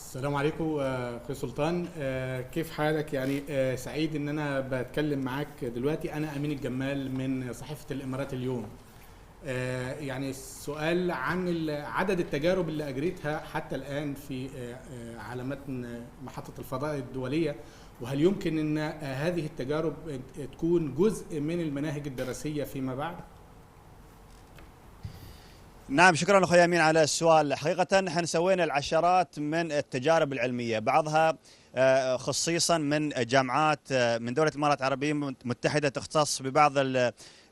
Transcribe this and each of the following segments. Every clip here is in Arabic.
السلام عليكم اخوي سلطان، كيف حالك؟ يعني سعيد ان انا بتكلم معاك دلوقتي. انا امين الجمال من صحيفة الامارات اليوم. يعني السؤال عن عدد التجارب اللي اجريتها حتى الان في على متن محطة الفضاء الدولية، وهل يمكن ان هذه التجارب تكون جزء من المناهج الدراسية فيما بعد؟ نعم، شكرا اخوي امين على السؤال. حقيقه احنا سوينا العشرات من التجارب العلميه، بعضها خصيصا من جامعات من دوله الامارات العربيه المتحده، تختص ببعض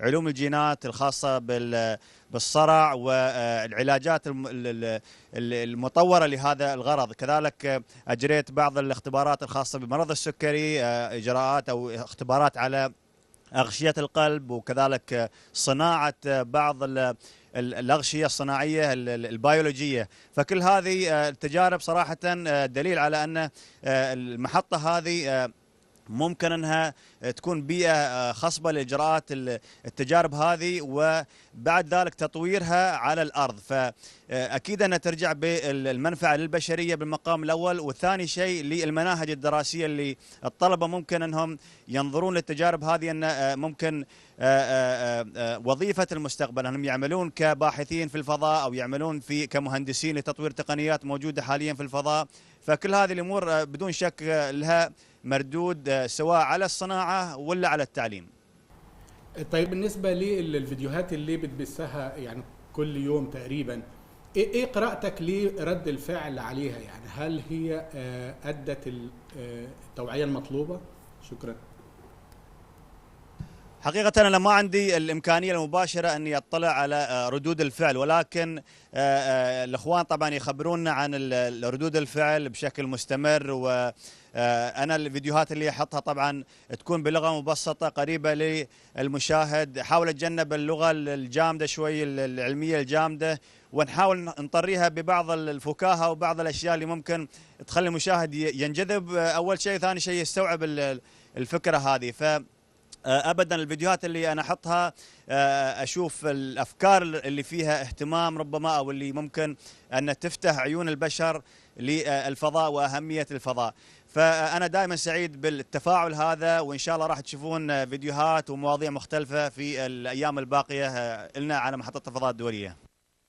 علوم الجينات الخاصه بالصرع والعلاجات المطوره لهذا الغرض. كذلك اجريت بعض الاختبارات الخاصه بمرض السكري، اجراءات او اختبارات على أغشية القلب، وكذلك صناعة بعض الأغشية الصناعية البيولوجية. فكل هذه التجارب صراحة دليل على أن المحطة هذه ممكن انها تكون بيئه خصبه لاجراءات التجارب هذه، وبعد ذلك تطويرها على الارض. فاكيد انها ترجع بالمنفعه للبشريه بالمقام الاول، والثاني شيء للمناهج الدراسيه اللي الطلبه ممكن انهم ينظرون للتجارب هذه ان ممكن وظيفه المستقبل انهم يعملون كباحثين في الفضاء، او يعملون في كمهندسين لتطوير تقنيات موجوده حاليا في الفضاء. فكل هذه الامور بدون شك لها مردود سواء على الصناعة ولا على التعليم. طيب بالنسبة للفيديوهات اللي بتبثها يعني كل يوم تقريبا، ايه قراءتك لرد الفعل عليها؟ يعني هل هي ادت التوعية المطلوبة؟ شكرا. حقيقة أنا ما عندي الإمكانية المباشرة أني أطلع على ردود الفعل، ولكن الإخوان طبعا يخبرونا عن ردود الفعل بشكل مستمر. وأنا الفيديوهات اللي أحطها طبعا تكون بلغة مبسطة قريبة للمشاهد، حاول أتجنب اللغة الجامدة شوي، العلمية الجامدة، ونحاول نطريها ببعض الفكاهة وبعض الأشياء اللي ممكن تخلي المشاهد ينجذب أول شيء، ثاني شيء يستوعب الفكرة هذه. ابدا الفيديوهات اللي انا احطها اشوف الافكار اللي فيها اهتمام ربما، او اللي ممكن ان تفتح عيون البشر للفضاء واهميه الفضاء. فانا دائما سعيد بالتفاعل هذا، وان شاء الله راح تشوفون فيديوهات ومواضيع مختلفه في الايام الباقيه لنا على محطه الفضاء الدوليه.